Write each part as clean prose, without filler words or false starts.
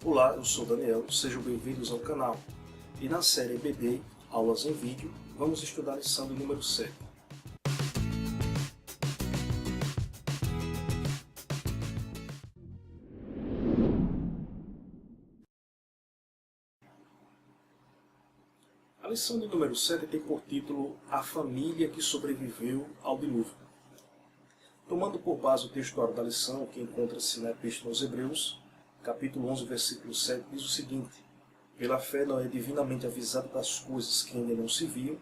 Olá, eu sou Daniel, sejam bem-vindos ao canal. E na série EBD, Aulas em Vídeo, vamos estudar a lição de número 7. A lição de número 7 tem por título A Família que Sobreviveu ao Dilúvio. Tomando por base o textuário da lição, que encontra-se na Epístola aos Hebreus, capítulo 11, versículo 7, diz o seguinte: Pela fé Noé, divinamente avisado das coisas que ainda não se viam,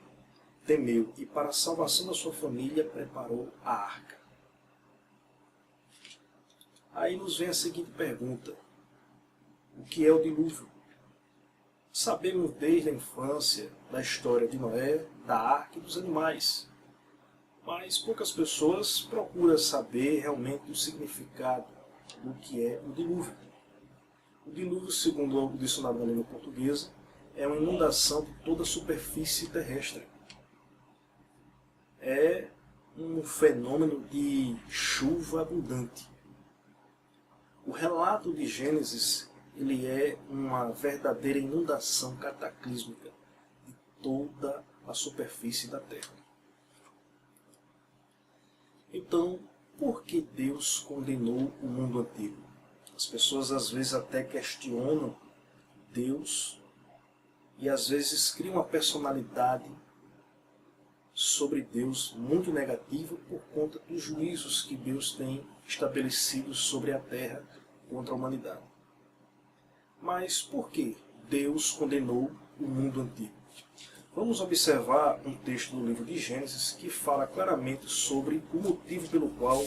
temeu e para a salvação da sua família preparou a arca. Aí nos vem a seguinte pergunta: o que é o dilúvio? Sabemos desde a infância da história de Noé, da arca e dos animais, mas poucas pessoas procuram saber realmente o significado do que é o dilúvio. O dilúvio, segundo o dicionário da língua portuguesa, é uma inundação de toda a superfície terrestre. É um fenômeno de chuva abundante. O relato de Gênesis ele é uma verdadeira inundação cataclísmica de toda a superfície da Terra. Então, por que Deus condenou o mundo antigo? As pessoas às vezes até questionam Deus e às vezes criam uma personalidade sobre Deus muito negativa por conta dos juízos que Deus tem estabelecido sobre a terra contra a humanidade. Mas por que Deus condenou o mundo antigo? Vamos observar um texto do livro de Gênesis que fala claramente sobre o motivo pelo qual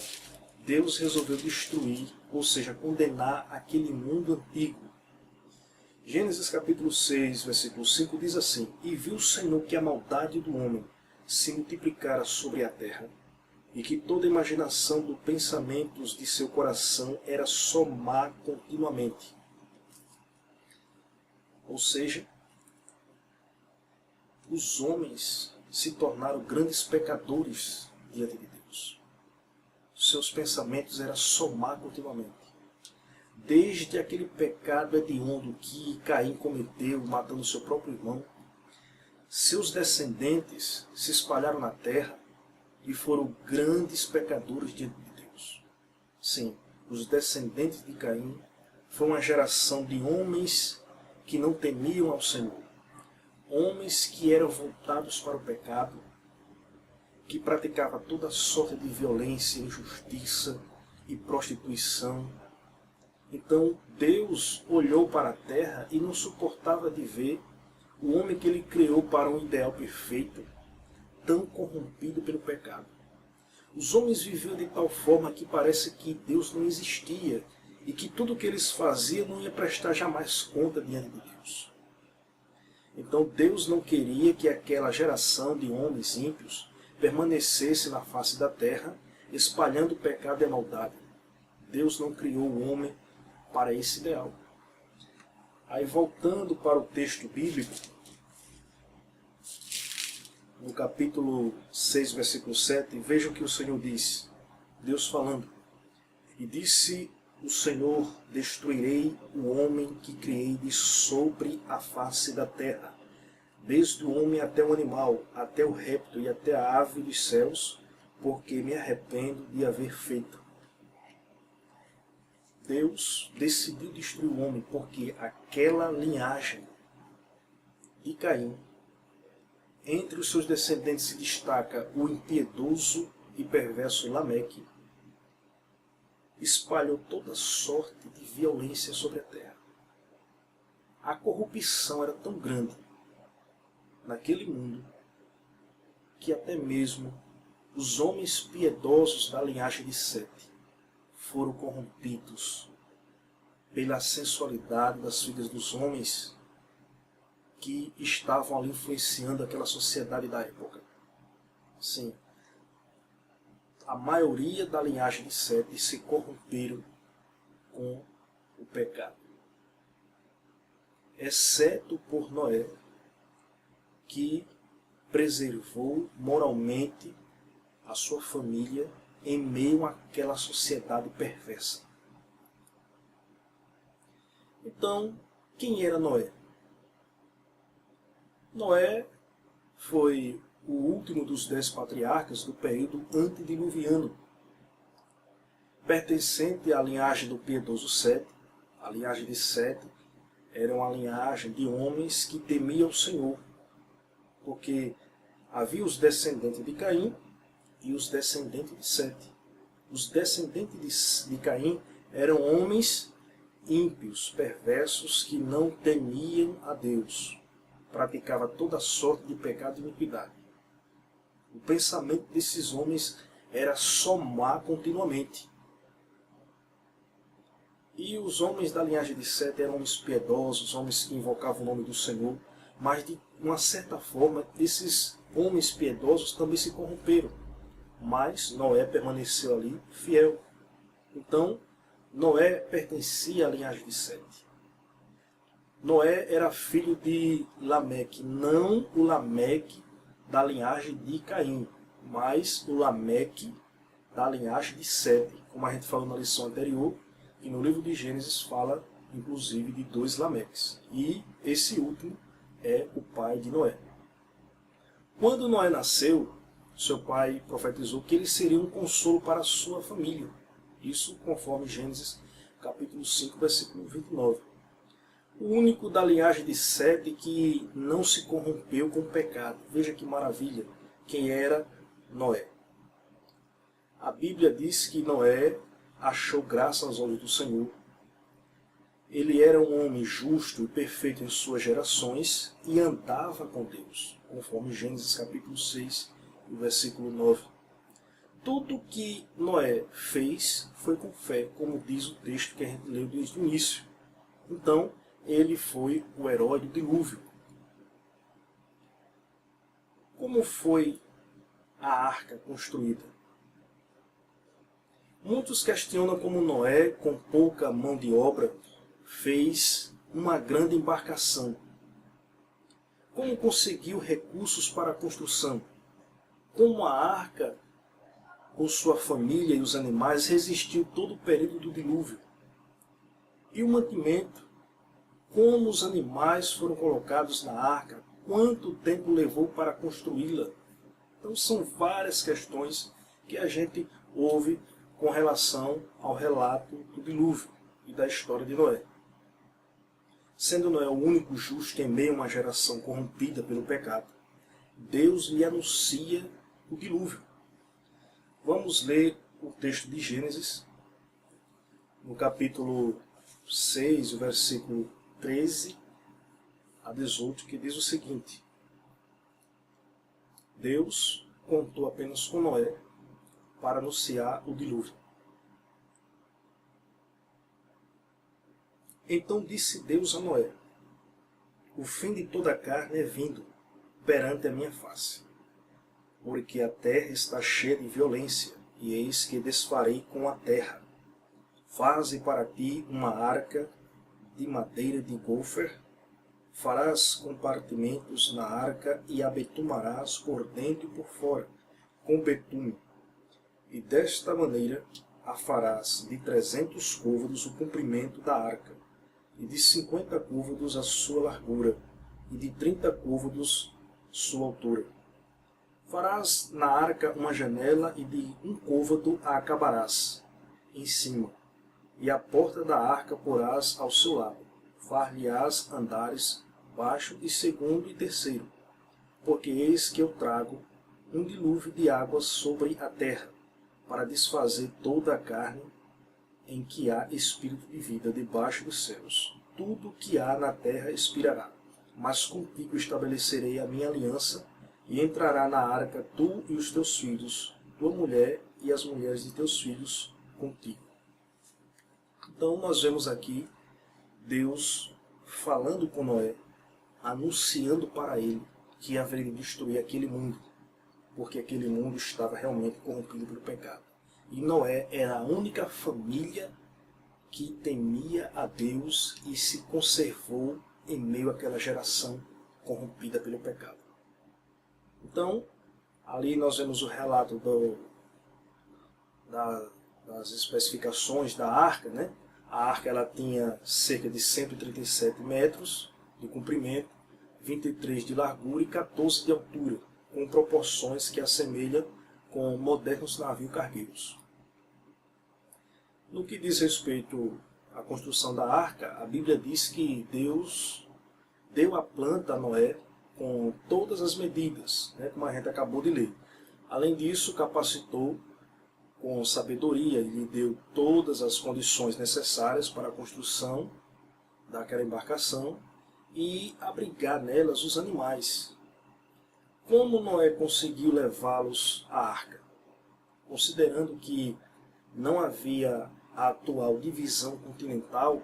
Deus resolveu destruir, ou seja, condenar aquele mundo antigo. Gênesis capítulo 6, versículo 5 diz assim: E viu o Senhor que a maldade do homem se multiplicara sobre a terra, e que toda a imaginação dos pensamentos de seu coração era só má continuamente. Ou seja, os homens se tornaram grandes pecadores diante de Deus. Seus pensamentos eram só má continuamente. Desde aquele pecado hediondo que Caim cometeu, matando seu próprio irmão, seus descendentes se espalharam na terra e foram grandes pecadores diante de Deus. Sim, os descendentes de Caim foram uma geração de homens que não temiam ao Senhor. Homens que eram voltados para o pecado, que praticavam toda sorte de violência, injustiça e prostituição. Então Deus olhou para a terra e não suportava de ver o homem que ele criou para um ideal perfeito, tão corrompido pelo pecado. Os homens viviam de tal forma que parece que Deus não existia e que tudo o que eles faziam não ia prestar jamais conta diante de Deus. Então Deus não queria que aquela geração de homens ímpios permanecesse na face da terra, espalhando o pecado e a maldade. Deus não criou o homem para esse ideal. Aí voltando para o texto bíblico, no capítulo 6, versículo 7, veja o que o Senhor diz, Deus falando: E disse o Senhor, destruirei o homem que criei de sobre a face da terra, desde o homem até o animal, até o réptil e até a ave dos céus, porque me arrependo de haver feito. Deus decidiu destruir o homem porque aquela linhagem de Caim, entre os seus descendentes se destaca o impiedoso e perverso Lameque, espalhou toda sorte de violência sobre a terra. A corrupção era tão grande naquele mundo que até mesmo os homens piedosos da linhagem de Sete foram corrompidos pela sensualidade das filhas dos homens que estavam ali influenciando aquela sociedade da época. Sim, a maioria da linhagem de Sete se corromperam com o pecado, exceto por Noé, que preservou moralmente a sua família em meio àquela sociedade perversa. Então, quem era Noé? Noé foi o último dos 10 patriarcas do período antediluviano, pertencente à linhagem do piedoso Sete. A linhagem de Sete era uma linhagem de homens que temiam o Senhor, porque havia os descendentes de Caim e os descendentes de Sete. Os descendentes de Caim eram homens ímpios, perversos, que não temiam a Deus. Praticava toda sorte de pecado e iniquidade. O pensamento desses homens era somar continuamente. E os homens da linhagem de Sete eram homens piedosos, homens que invocavam o nome do Senhor, mas de uma certa forma esses homens piedosos também se corromperam. Mas Noé permaneceu ali fiel. Então, Noé pertencia à linhagem de Sete. Noé era filho de Lameque, não o Lameque da linhagem de Caim, mas o Lameque da linhagem de Sete, como a gente falou na lição anterior, e no livro de Gênesis fala, inclusive, de 2 Lameques. E esse último é o pai de Noé. Quando Noé nasceu, seu pai profetizou que ele seria um consolo para a sua família. Isso conforme Gênesis capítulo 5, versículo 29. O único da linhagem de Sete que não se corrompeu com o pecado. Veja que maravilha. Quem era Noé? A Bíblia diz que Noé achou graça aos olhos do Senhor. Ele era um homem justo e perfeito em suas gerações e andava com Deus, conforme Gênesis capítulo 6, versículo 9. Tudo que Noé fez foi com fé, como diz o texto que a gente leu desde o início. Então, ele foi o herói do dilúvio. Como foi a arca construída? Muitos questionam como Noé, com pouca mão de obra, fez uma grande embarcação. Como conseguiu recursos para a construção? Como a arca, com sua família e os animais, resistiu todo o período do dilúvio? E o mantimento? Como os animais foram colocados na arca? Quanto tempo levou para construí-la? Então são várias questões que a gente ouve com relação ao relato do dilúvio e da história de Noé. Sendo Noé o único justo em meio a uma geração corrompida pelo pecado, Deus lhe anuncia o dilúvio. Vamos ler o texto de Gênesis, no capítulo 6, o versículo 13 a 18, que diz o seguinte: Deus contou apenas com Noé para anunciar o dilúvio. Então disse Deus a Noé: o fim de toda a carne é vindo perante a minha face, porque a terra está cheia de violência, e eis que desfarei com a terra. Faze para ti uma arca de madeira de gofer, farás compartimentos na arca e a betumarás por dentro e por fora, com betume. E desta maneira a farás de 300 côvados o comprimento da arca, e de 50 côvados a sua largura, e de 30 côvados sua altura. Farás na arca uma janela, e de 1 côvado a acabarás em cima, e a porta da arca porás ao seu lado. Far-lhe-ás andares baixo e segundo e terceiro, porque eis que eu trago um dilúvio de águas sobre a terra, para desfazer toda a carne em que há espírito de vida debaixo dos céus. Tudo o que há na terra expirará, mas contigo estabelecerei a minha aliança, e entrará na arca tu e os teus filhos, tua mulher e as mulheres de teus filhos contigo. Então nós vemos aqui Deus falando com Noé, anunciando para ele que haveria de destruir aquele mundo, porque aquele mundo estava realmente corrompido pelo pecado. E Noé era a única família que temia a Deus e se conservou em meio àquela geração corrompida pelo pecado. Então, ali nós vemos o relato das especificações da arca, né? A arca ela tinha cerca de 137 metros de comprimento, 23 de largura e 14 de altura, com proporções que assemelham com modernos navios cargueiros. No que diz respeito à construção da arca, a Bíblia diz que Deus deu a planta a Noé com todas as medidas, como a gente acabou de ler. Além disso, capacitou com sabedoria e lhe deu todas as condições necessárias para a construção daquela embarcação e abrigar nelas os animais. Como Noé conseguiu levá-los à arca? Considerando que não havia a atual divisão continental,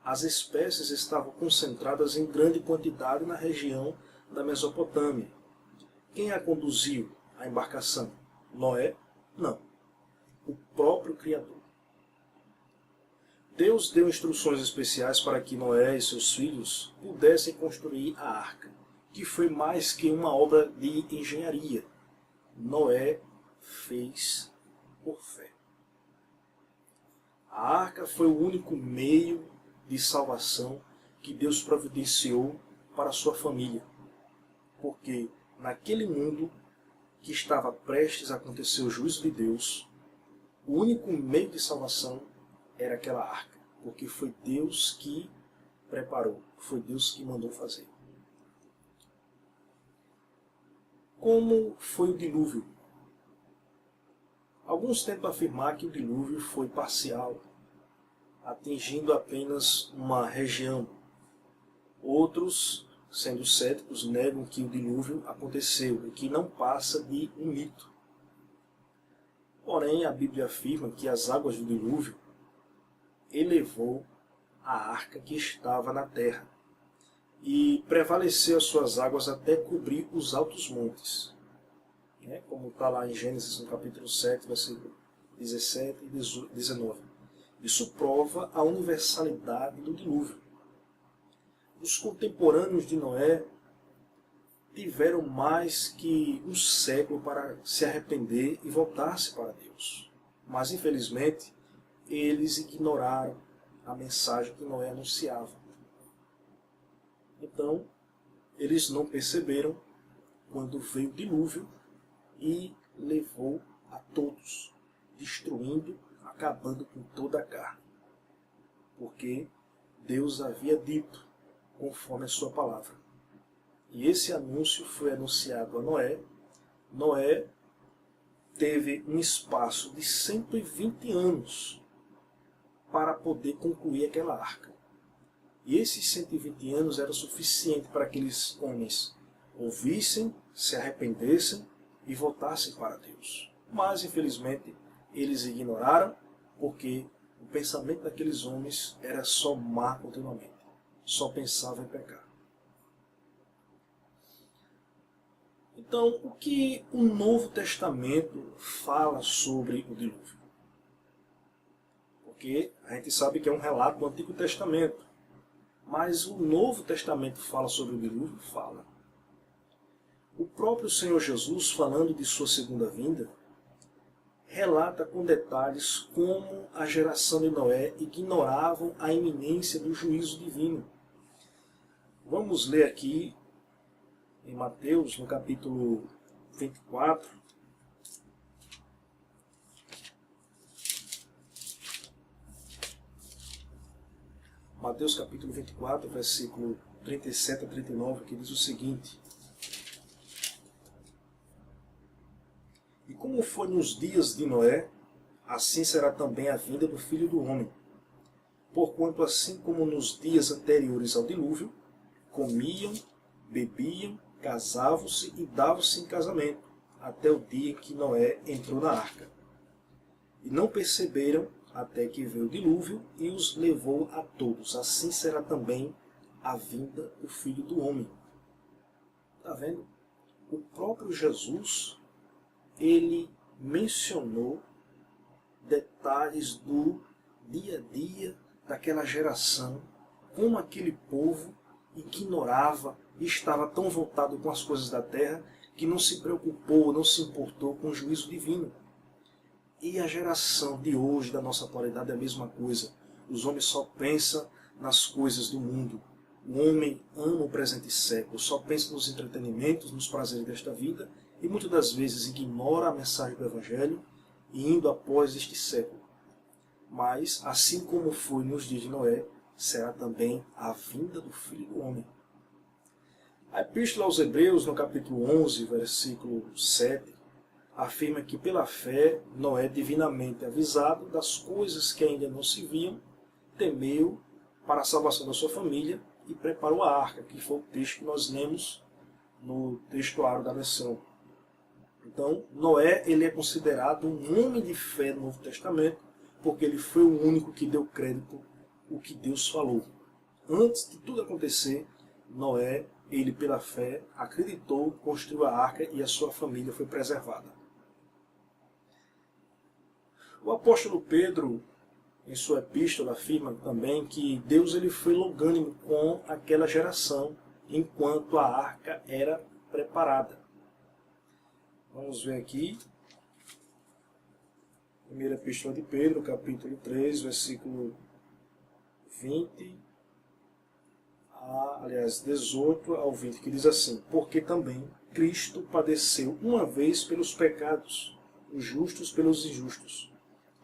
as espécies estavam concentradas em grande quantidade na região da Mesopotâmia. Quem a conduziu, a embarcação? Noé? Não. O próprio Criador. Deus deu instruções especiais para que Noé e seus filhos pudessem construir a arca, que foi mais que uma obra de engenharia. Noé fez por fé. A arca foi o único meio de salvação que Deus providenciou para a sua família, porque naquele mundo que estava prestes a acontecer o juízo de Deus, o único meio de salvação era aquela arca, porque foi Deus que preparou, foi Deus que mandou fazer. Como foi o dilúvio? Alguns tentam afirmar que o dilúvio foi parcial, atingindo apenas uma região. Outros, sendo céticos, negam que o dilúvio aconteceu e que não passa de um mito. Porém, a Bíblia afirma que as águas do dilúvio elevou a arca que estava na terra e prevaleceu as suas águas até cobrir os altos montes. Como está lá em Gênesis, no capítulo 7, versículo 17 e 19. Isso prova a universalidade do dilúvio. Os contemporâneos de Noé tiveram mais que um século para se arrepender e voltar-se para Deus. Mas, infelizmente, eles ignoraram a mensagem que Noé anunciava. Então, eles não perceberam quando veio o dilúvio e levou a todos, destruindo, acabando com toda a carne. Porque Deus havia dito, conforme a sua palavra. E esse anúncio foi anunciado a Noé. Noé teve um espaço de 120 anos para poder concluir aquela arca. E esses 120 anos era suficiente para que aqueles homens ouvissem, se arrependessem e voltassem para Deus. Mas, infelizmente, eles ignoraram, porque o pensamento daqueles homens era só má continuamente. Só pensavam em pecar. Então, o que o Novo Testamento fala sobre o dilúvio? Porque a gente sabe que é um relato do Antigo Testamento. Mas o Novo Testamento fala sobre o dilúvio? Fala. O próprio Senhor Jesus, falando de sua segunda vinda, relata com detalhes como a geração de Noé ignoravam a iminência do juízo divino. Vamos ler aqui em Mateus, no capítulo 24. Mateus capítulo 24, versículo 37 a 39, que diz o seguinte: E como foi nos dias de Noé, assim será também a vinda do Filho do Homem. Porquanto assim como nos dias anteriores ao dilúvio, comiam, bebiam, casavam-se e davam-se em casamento, até o dia em que Noé entrou na arca. E não perceberam até que veio o dilúvio e os levou a todos. Assim será também a vinda do Filho do Homem. Está vendo? O próprio Jesus, ele mencionou detalhes do dia a dia daquela geração, como aquele povo ignorava e estava tão voltado com as coisas da terra que não se preocupou, não se importou com o juízo divino. E a geração de hoje, da nossa atualidade, é a mesma coisa. Os homens só pensam nas coisas do mundo. O homem ama o presente século, só pensa nos entretenimentos, nos prazeres desta vida, e muitas das vezes ignora a mensagem do Evangelho, indo após este século. Mas, assim como foi nos dias de Noé, será também a vinda do Filho do Homem. A Epístola aos Hebreus, no capítulo 11, versículo 7, afirma que pela fé, Noé, divinamente avisado das coisas que ainda não se viam, temeu para a salvação da sua família e preparou a arca, que foi o texto que nós lemos no textuário da lição. Então, Noé ele é considerado um homem de fé no Novo Testamento, porque ele foi o único que deu crédito ao que Deus falou. Antes de tudo acontecer, Noé, ele pela fé, acreditou, construiu a arca e a sua família foi preservada. O apóstolo Pedro, em sua epístola, afirma também que Deus ele foi longânimo com aquela geração enquanto a arca era preparada. Vamos ver aqui. Primeira epístola de Pedro, capítulo 3, versículo 18 ao 20, que diz assim: porque também Cristo padeceu uma vez pelos pecados, os justos pelos injustos,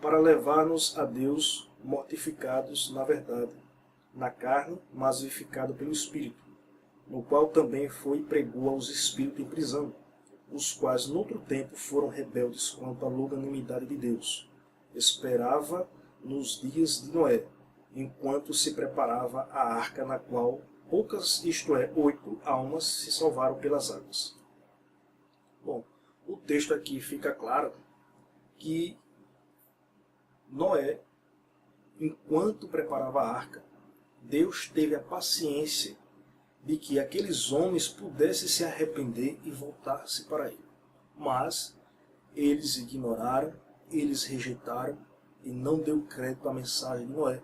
para levar-nos a Deus, mortificados na verdade, na carne, mas vivificado pelo Espírito, no qual também foi e pregou aos espíritos em prisão, os quais noutro tempo foram rebeldes quanto à longanimidade de Deus. Esperava nos dias de Noé, enquanto se preparava a arca, na qual poucas, isto é, 8 almas se salvaram pelas águas. Bom, o texto aqui fica claro que Noé, enquanto preparava a arca, Deus teve a paciência de que aqueles homens pudessem se arrepender e voltar-se para ele. Mas eles ignoraram, eles rejeitaram e não deu crédito à mensagem de Noé.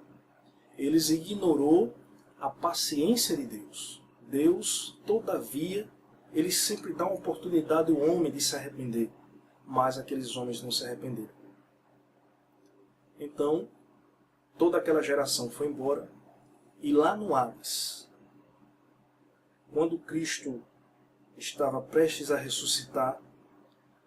Eles ignorou a paciência de Deus. Deus, todavia, ele sempre dá uma oportunidade ao homem de se arrepender, mas aqueles homens não se arrependeram. Então, toda aquela geração foi embora, e lá no Hades, quando Cristo estava prestes a ressuscitar,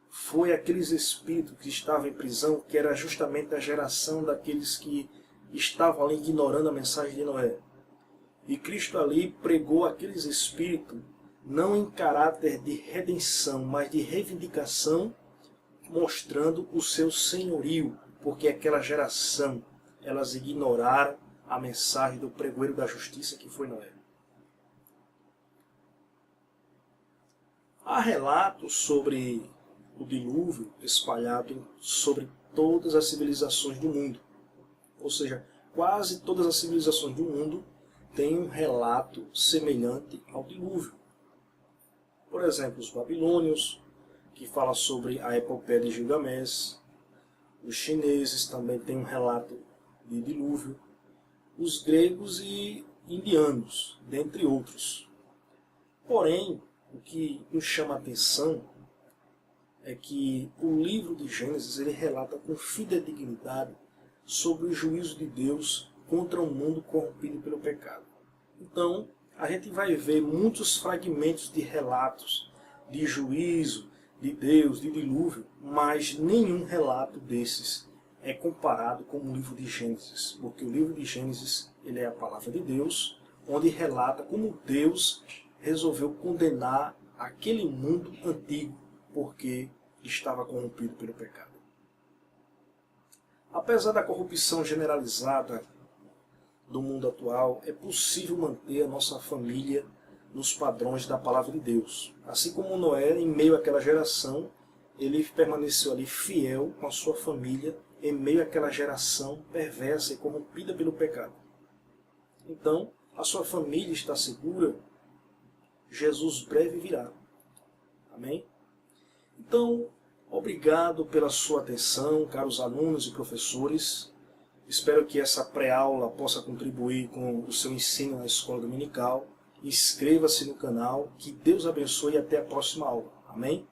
foi aqueles espíritos que estavam em prisão, que era justamente a geração daqueles que estavam ali ignorando a mensagem de Noé. E Cristo ali pregou aqueles espíritos, não em caráter de redenção, mas de reivindicação, mostrando o seu senhorio, porque aquela geração, elas ignoraram a mensagem do pregoeiro da justiça que foi Noé. Há relatos sobre o dilúvio espalhado sobre todas as civilizações do mundo. Ou seja, quase todas as civilizações do mundo têm um relato semelhante ao dilúvio. Por exemplo, os babilônios, que fala sobre a epopeia de Gilgamesh. Os chineses também têm um relato de dilúvio. Os gregos e indianos, dentre outros. Porém, o que nos chama a atenção é que o livro de Gênesis ele relata com fidedignidade sobre o juízo de Deus contra um mundo corrompido pelo pecado. Então, a gente vai ver muitos fragmentos de relatos de juízo de Deus, de dilúvio, mas nenhum relato desses é comparado com o livro de Gênesis, porque o livro de Gênesis ele é a palavra de Deus, onde relata como Deus resolveu condenar aquele mundo antigo, porque estava corrompido pelo pecado. Apesar da corrupção generalizada do mundo atual, é possível manter a nossa família nos padrões da palavra de Deus. Assim como Noé, em meio àquela geração, ele permaneceu ali fiel com a sua família, em meio àquela geração perversa e corrompida pelo pecado. Então, a sua família está segura, Jesus breve virá. Amém? Então, obrigado pela sua atenção, caros alunos e professores. Espero que essa pré-aula possa contribuir com o seu ensino na escola dominical. Inscreva-se no canal, que Deus abençoe e até a próxima aula. Amém?